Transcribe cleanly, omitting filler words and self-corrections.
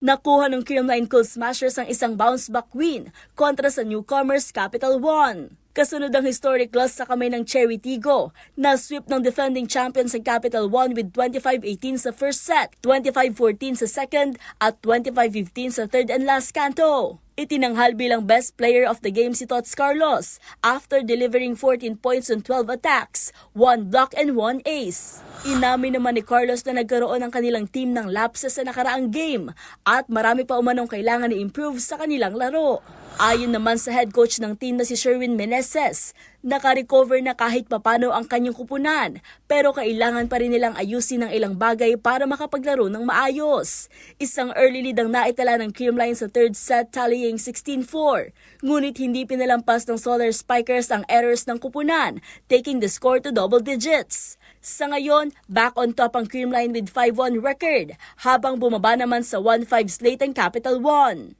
Nakuha ng Creamline Cool Smashers ang isang bounce-back win kontra sa newcomers Capital One. Kasunod ang historic loss sa kamay ng Cherry Tigo na sweep ng defending champions sa Capital One with 25-18 sa first set, 25-14 sa second at 25-15 sa third and last kanto. Itinanghal bilang best player of the game si Tots Carlos after delivering 14 points on 12 attacks, 1 block and 1 ace. Inamin naman ni Carlos na nagkaroon ng kanilang team ng lapses sa nakaraang game at marami pa umanong kailangan i-improve sa kanilang laro. Ayon naman sa head coach ng team na si Sherwin Meneses, naka-recover na kahit papano ang kanyang kupunan pero kailangan pa rin nilang ayusin ang ilang bagay para makapaglaro ng maayos. Isang early lead ang naitala ng Creamline sa third set tallying 16-4, ngunit hindi pinalampas ng Solar Spikers ang errors ng kupunan, taking the score to double digits. Sa ngayon, back on top ang Creamline with 5-1 record, habang bumaba naman sa 1-5 slate ang Capital One.